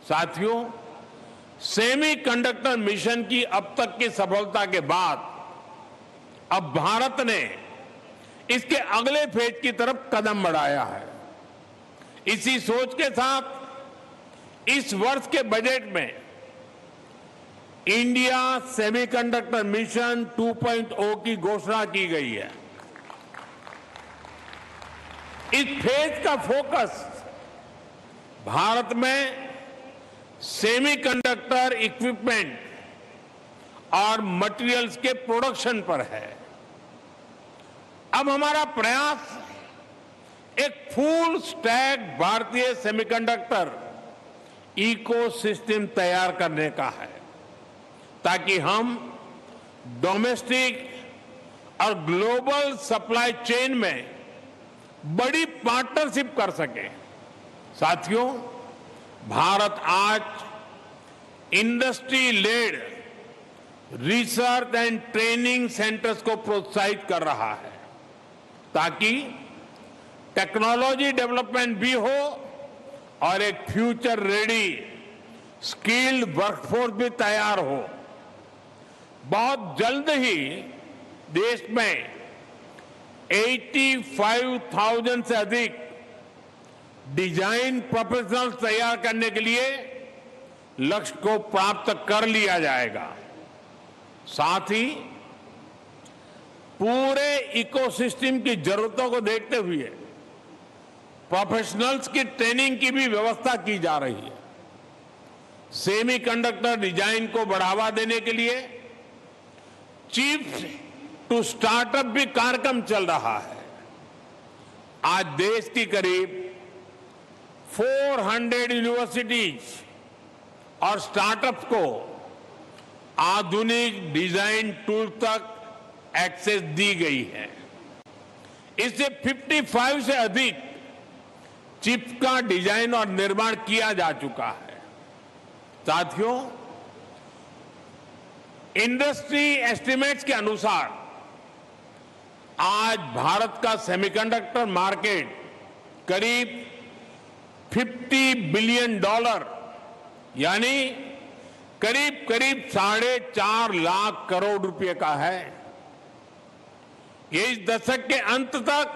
साथियों, semiconductor mission की अब तक की सफलता के बाद अब भारत ने इसके अगले फेज की तरफ कदम बढ़ाया है। इसी सोच के साथ इस वर्ष के बजट में इंडिया सेमीकंडक्टर मिशन 2.0 की घोषणा की गई है। इस फेज का फोकस भारत में सेमीकंडक्टर इक्विपमेंट और मटेरियल्स के प्रोडक्शन पर है। अब हमारा प्रयास एक फुल स्टैक भारतीय सेमीकंडक्टर इकोसिस्टम तैयार करने का है, ताकि हम डोमेस्टिक और ग्लोबल सप्लाई चेन में बड़ी पार्टनरशिप कर सके। साथियों, भारत आज industry led research and training centres को प्रोत्साहित कर रहा है, ताकि टेक्नोलॉजी डेवलपमेंट भी हो और एक फ्यूचर रेडी स्किल्ड वर्कफोर्स भी तैयार हो। बहुत जल्द ही देश में 85,000 से अधिक डिजाइन प्रोफेशनल्स तैयार करने के लिए लक्ष्य को प्राप्त कर लिया जाएगा। साथ ही पूरे इकोसिस्टम की जरूरतों को देखते हुए प्रोफेशनल्स की ट्रेनिंग की भी व्यवस्था की जा रही है। सेमीकंडक्टर डिजाइन को बढ़ावा देने के लिए चिप्स टू स्टार्टअप भी कार्यक्रम चल रहा है। आज देश की करीब 400 यूनिवर्सिटीज और स्टार्टअप्स को आधुनिक डिजाइन टूल तक एक्सेस दी गई है। इससे 55 से अधिक चिप्स का डिजाइन और निर्माण किया जा चुका है। साथियों, इंडस्ट्री एस्टिमेट्स के अनुसार आज भारत का सेमीकंडक्टर मार्केट करीब $50 बिलियन यानी करीब करीब 4.5 लाख करोड़ रुपए का है। ये इस दशक के अंत तक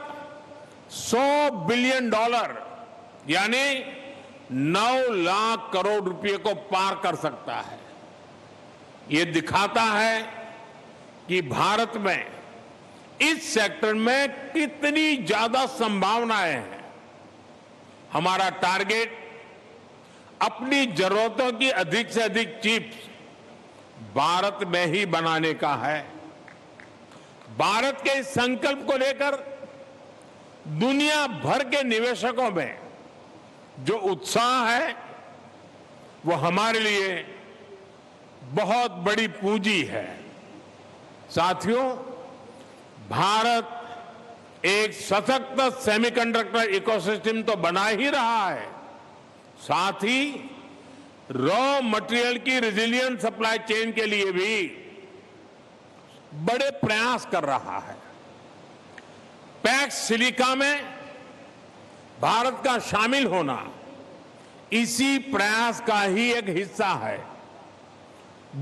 $100 बिलियन यानी 9 लाख करोड़ रुपए को पार कर सकता है। ये दिखाता है कि भारत में इस सेक्टर में कितनी ज्यादा संभावनाएं हैं। हमारा टारगेट अपनी जरूरतों की अधिक से अधिक चिप्स भारत में ही बनाने का है। भारत के इस संकल्प को लेकर दुनिया भर के निवेशकों में जो उत्साह है, वो हमारे लिए बहुत बड़ी पूंजी है। साथियों, भारत एक सशक्त सेमीकंडक्टर इकोसिस्टम तो बना ही रहा है, साथ ही रॉ मटेरियल की रेजिलिएंट सप्लाई चेन के लिए भी बड़े प्रयास कर रहा है। पैक्स सिलिका में भारत का शामिल होना इसी प्रयास का ही एक हिस्सा है।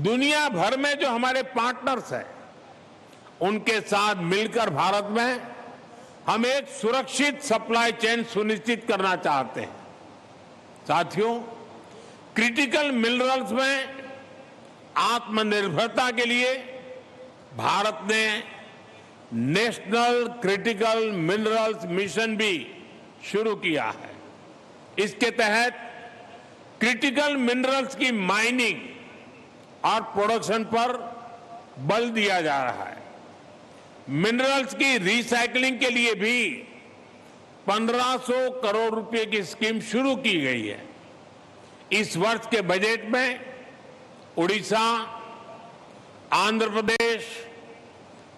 दुनिया भर में जो हमारे पार्टनर्स हैं, उनके साथ मिलकर भारत में हम एक सुरक्षित सप्लाई चेन सुनिश्चित करना चाहते हैं। साथियों, क्रिटिकल मिनरल्स में आत्मनिर्भरता के लिए भारत ने नेशनल क्रिटिकल मिनरल्स मिशन भी शुरू किया है। इसके तहत क्रिटिकल मिनरल्स की माइनिंग और प्रोडक्शन पर बल दिया जा रहा है। मिनरल्स की रिसाइकलिंग के लिए भी 1500 करोड़ रुपए की स्कीम शुरू की गई है। इस वर्ष के बजट में उड़ीसा, आंध्र प्रदेश,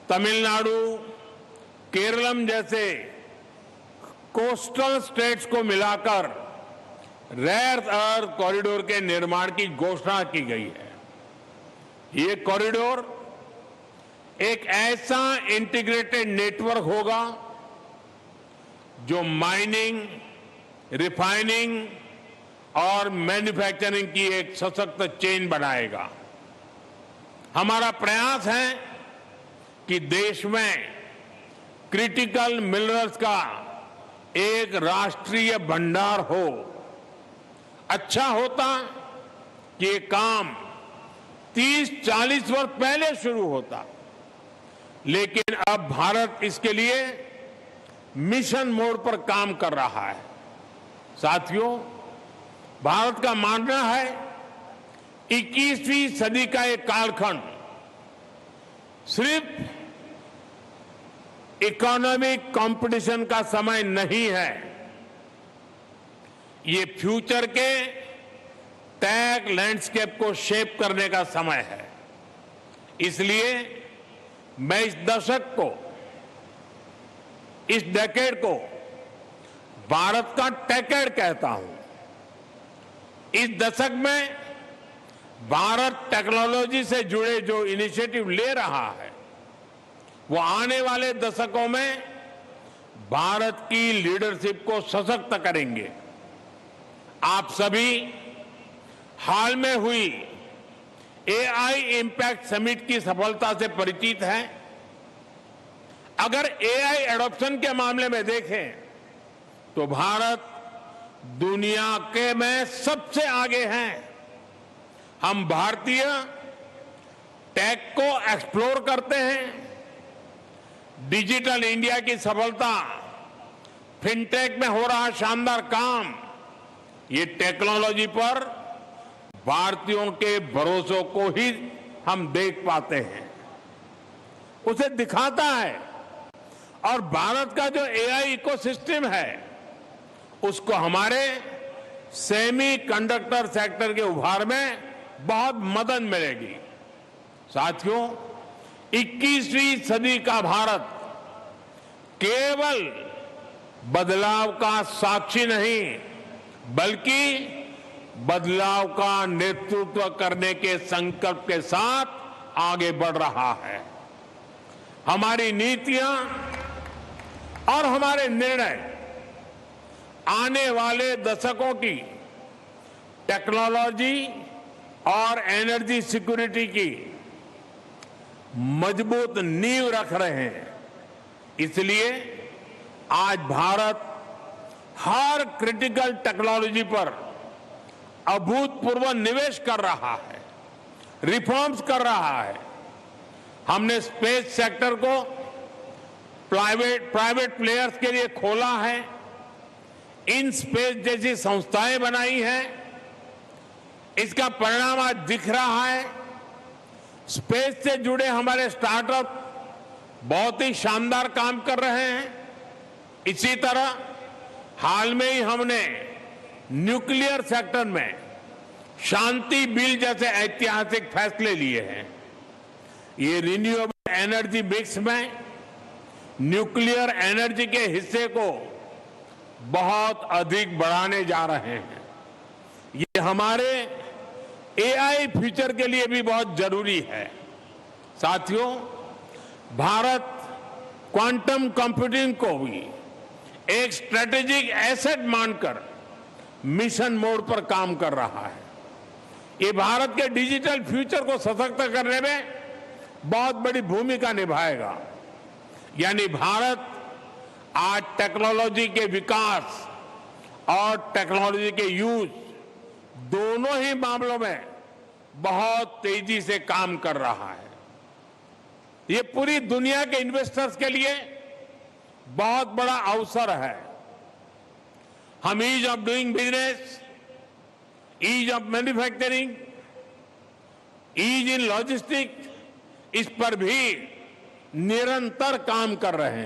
तमिलनाडु, केरलम जैसे कोस्टल स्टेट्स को मिलाकर रेयर अर्थ कॉरिडोर के निर्माण की घोषणा की गई है। ये कॉरिडोर एक ऐसा इंटीग्रेटेड नेटवर्क होगा जो माइनिंग, रिफाइनिंग और मैन्युफैक्चरिंग की एक सशक्त चेन बनाएगा। हमारा प्रयास है कि देश में क्रिटिकल मिनरल्स का एक राष्ट्रीय भंडार हो। अच्छा होता कि ये काम 30-40 वर्ष पहले शुरू होता, लेकिन अब भारत इसके लिए मिशन मोड पर काम कर रहा है। साथियों, भारत का मानना है 21वीं सदी का एक कालखंड सिर्फ इकोनॉमिक कंपटीशन का समय नहीं है, ये फ्यूचर के टेक लैंडस्केप को शेप करने का समय है। इसलिए मैं इस डेकेड को भारत का टेकेड कहता हूं। इस दशक में भारत टेक्नोलॉजी से जुड़े जो इनिशिएटिव ले रहा है, वो आने वाले दशकों में भारत की लीडरशिप को सशक्त करेंगे। आप सभी हाल में हुई एआई इंपैक्ट समिट की सफलता से परिचित हैं। अगर एआई एडॉप्शन के मामले में देखें तो भारत दुनिया के में सबसे आगे हैं। हम भारतीय टेक को एक्सप्लोर करते हैं। डिजिटल इंडिया की सफलता, फिनटेक में हो रहा शानदार काम, ये टेक्नोलॉजी पर भारतीयों के भरोसे को ही हम देख पाते हैं, उसे दिखाता है। और भारत का जो एआई इकोसिस्टम है, उसको हमारे सेमीकंडक्टर सेक्टर के उभार में बहुत मदद मिलेगी। साथियों, 21वीं सदी का भारत केवल बदलाव का साक्षी नहीं, बल्कि बदलाव का नेतृत्व करने के संकल्प के साथ आगे बढ़ रहा है। हमारी नीतियां और हमारे निर्णय आने वाले दशकों की टेक्नोलॉजी और एनर्जी सिक्योरिटी की मजबूत नींव रख रहे हैं। इसलिए आज भारत हर क्रिटिकल टेक्नोलॉजी पर अभूतपूर्व निवेश कर रहा है, रिफॉर्म्स कर रहा है। हमने स्पेस सेक्टर को प्राइवेट प्लेयर्स के लिए खोला है, इन स्पेस जैसी संस्थाएं बनाई हैं। इसका परिणाम आज दिख रहा है। स्पेस से जुड़े हमारे स्टार्टअप बहुत ही शानदार काम कर रहे हैं। इसी तरह हाल में ही हमने न्यूक्लियर सेक्टर में शांति बिल जैसे ऐतिहासिक फैसले लिए हैं। ये रिन्यूएबल एनर्जी मिक्स में न्यूक्लियर एनर्जी के हिस्से को बहुत अधिक बढ़ाने जा रहे हैं। ये हमारे एआई फ्यूचर के लिए भी बहुत जरूरी है। साथियों, भारत क्वांटम कंप्यूटिंग को भी एक स्ट्रेटेजिक एसेट मानकर मिशन मोड पर काम कर रहा है। ये भारत के डिजिटल फ्यूचर को सशक्त करने में बहुत बड़ी भूमिका निभाएगा। यानी भारत आज टेक्नोलॉजी के विकास और टेक्नोलॉजी के यूज दोनों ही मामलों में बहुत तेजी से काम कर रहा है। ये पूरी दुनिया के इन्वेस्टर्स के लिए बहुत बड़ा अवसर है। हम ease of doing business, ease of manufacturing, ease in logistics, इस पर भी निरंतर काम कर रहे हैं।